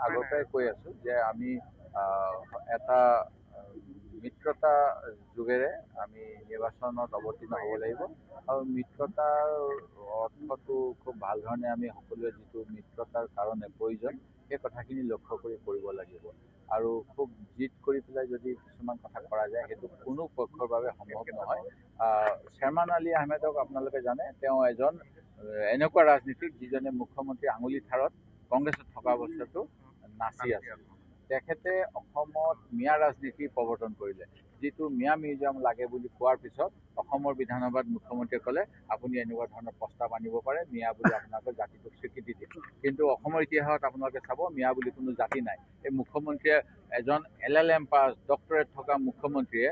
আগৰ পৰাই কৈ আছো যে আমি এটা মিত্ৰতা যোগেৰে আমি নিৰ্বাচনত অৱতীৰ্ণ হ'ব লাগিব আৰু মিত্ৰতাৰ অৰ্থটো খুব ভাল ধৰণে আমি সকলোৱে যিটো মিত্ৰতাৰ কাৰণে প্ৰয়োজন সেই কথাখিনি লক্ষ্য কৰি কৰিব লাগিব আৰু খুব জিদ কৰি পেলাই যদি কিছুমান কথা কৰা যায় সেইটো কোনো পক্ষৰ বাবে সম্ভৱ নহয়। শ্বেৰমান আলী আহমেদক আপোনালোকে জানে, তেওঁ এজন এনেকুৱা ৰাজনীতিক যিজনে মুখ্যমন্ত্ৰী আঙুলি ঠাৰত কংগ্ৰেছত থকা অৱস্থাতো নাচি আছে। তেখেতে অসমত মিঞা ৰাজনীতি প্ৰৱৰ্তন কৰিলে, যিটো মিঞা মিউজিয়াম লাগে বুলি কোৱাৰ পিছত অসমৰ বিধানসভাত মুখ্যমন্ত্ৰীয়ে ক'লে আপুনি এনেকুৱা ধৰণৰ প্ৰস্তাৱ আনিব পাৰে, মিঞা বুলি আপোনালোকে জাতিটোক স্বীকৃতি দিয়ে। কিন্তু অসমৰ ইতিহাসত আপোনালোকে চাব মিঞা বুলি কোনো জাতি নাই। এই মুখ্যমন্ত্ৰীয়ে এজন LLM পাছ ডক্টৰেট থকা মুখ্যমন্ত্ৰীয়ে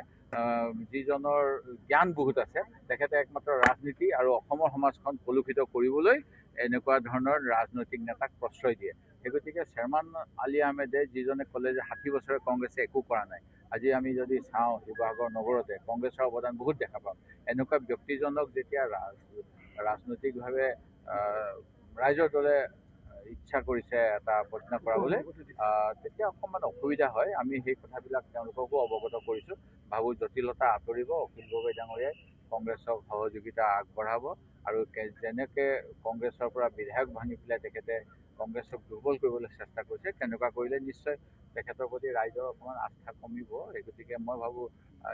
যিজনৰ জ্ঞান বহুত আছে, তেখেতে একমাত্ৰ ৰাজনীতি আৰু অসমৰ সমাজখন কলুষিত কৰিবলৈ এনেকুৱা ধৰণৰ ৰাজনৈতিক নেতাক প্ৰশ্ৰয় দিয়ে। সেই গতিকে শ্বেৰমান আলী আহমেদে যিজনে ক'লে যে 60 বছৰে কংগ্ৰেছে একো কৰা নাই, আজি আমি যদি চাওঁ শিৱসাগৰ নগৰতে কংগ্ৰেছৰ অৱদান বহুত দেখা পাওঁ। এনেকুৱা ব্যক্তিজনক যেতিয়া ৰাজনৈতিকভাৱে ৰাইজৰ দলে ইচ্ছা কৰিছে এটা প্ৰশ্ন কৰাবলৈ, তেতিয়া অকণমান অসুবিধা হয়। আমি সেই কথাবিলাক তেওঁলোককো অৱগত কৰিছোঁ। ভাবোঁ জটিলতা আঁতৰিব, অখিল গগৈ ডাঙৰীয়াই কংগ্ৰেছক সহযোগিতা আগবঢ়াব আৰু যেনেকৈ কংগ্ৰেছৰ পৰা বিধায়ক ভাঙি পেলাই তেখেতে কংগ্ৰেছক দুৰ্বল কৰিবলৈ চেষ্টা কৰিছে, তেনেকুৱা কৰিলে নিশ্চয় তেখেতৰ প্ৰতি ৰাইজৰ অকণমান আস্থা কমিব। সেই গতিকে মই ভাবোঁ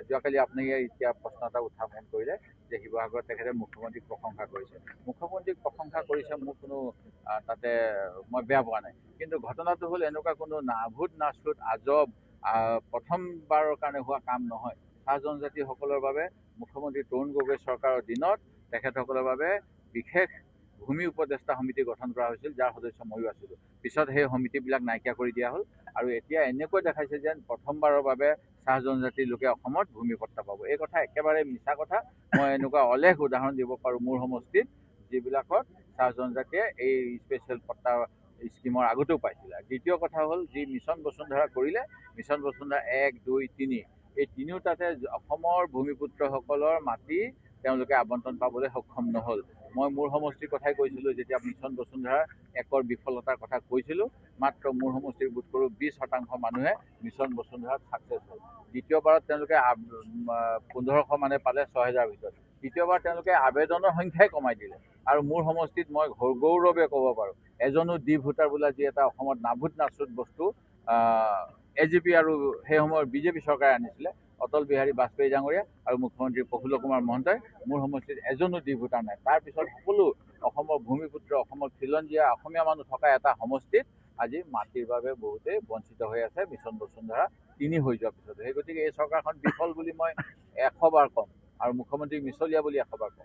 যোৱাকালি আপুনি এতিয়া প্ৰশ্ন এটা উত্থাপন কৰিলে যে শিৱসাগৰত তেখেতে মুখ্যমন্ত্ৰীক প্ৰশংসা কৰিছে। মুখ্যমন্ত্ৰীক প্ৰশংসা কৰিছে, মোৰ কোনো তাতে মই বেয়া পোৱা নাই। কিন্তু ঘটনাটো হ'ল এনেকুৱা কোনো নাভূত নাচুত আজব প্ৰথমবাৰৰ কাৰণে হোৱা কাম নহয়। চাহ জনজাতিসকলৰ বাবে মুখ্যমন্ত্ৰী তৰুণ গগৈ চৰকাৰৰ দিনত তেখেতসকলৰ বাবে বিশেষ ভূমি উপদেষ্টা সমিতি গঠন কৰা হৈছিল, যাৰ সদস্য ময়ো আছিলোঁ। পিছত সেই সমিতিবিলাক নাইকিয়া কৰি দিয়া হ'ল আৰু এতিয়া এনেকৈ দেখাইছে যেন প্ৰথমবাৰৰ বাবে চাহ জনজাতিৰ লোকে অসমত ভূমি পট্টা পাব। এই কথা একেবাৰে মিছা কথা। মই এনেকুৱা অলেখ উদাহৰণ দিব পাৰোঁ মোৰ সমষ্টিত, যিবিলাকত চাহ জনজাতিয়ে এই স্পেচিয়েল পট্টা স্কিমৰ আগতেও পাইছিলে। দ্বিতীয় কথা হ'ল যি মিছন বসুন্ধৰা কৰিলে, মিছন বসুন্ধৰা 1, 2, 3 এই তিনিওটাতে অসমৰ ভূমিপুত্ৰসকলৰ মাটি তেওঁলোকে আবণ্টন পাবলৈ সক্ষম নহ'ল। মই মোৰ সমষ্টিৰ কথাই কৈছিলোঁ, যেতিয়া মিছন বসুন্ধৰাৰ একৰ বিফলতাৰ কথা কৈছিলোঁ, মাত্ৰ মোৰ সমষ্টিৰ বোধ কৰোঁ 20% মানুহে মিছন বসুন্ধৰাত ছাকচেছ হ'ল। দ্বিতীয়বাৰত তেওঁলোকে 1500 মানে পালে 6000 ভিতৰত। তৃতীয়বাৰ তেওঁলোকে আবেদনৰ সংখ্যাই কমাই দিলে আৰু মোৰ সমষ্টিত মই গৌৰৱে ক'ব পাৰোঁ এজনো ডি ভোটাৰ বোলা যি এটা অসমত নাভূত নাচুত বস্তু AGP আৰু সেই সময়ৰ BJP চৰকাৰে আনিছিলে, অটল বিহাৰী বাজপেয়ী ডাঙৰীয়া আৰু মুখ্যমন্ত্ৰী প্ৰফুল্ল কুমাৰ মহন্তই। মোৰ সমষ্টিত এজনো ডি ভোটাৰ নাই। তাৰপিছত সকলো অসমৰ ভূমিপুত্ৰ, অসমৰ খিলঞ্জীয়া অসমীয়া মানুহ থকা এটা সমষ্টিত আজি মাটিৰ বাবে বহুতেই বঞ্চিত হৈ আছে মিছন বসুন্ধৰা 3 হৈ যোৱাৰ পিছত। সেই গতিকে এই চৰকাৰখন বিফল বুলি মই 100 বাৰ ক'ম আৰু মুখ্যমন্ত্ৰীক মিছলীয়া বুলি 100 বাৰ ক'ম।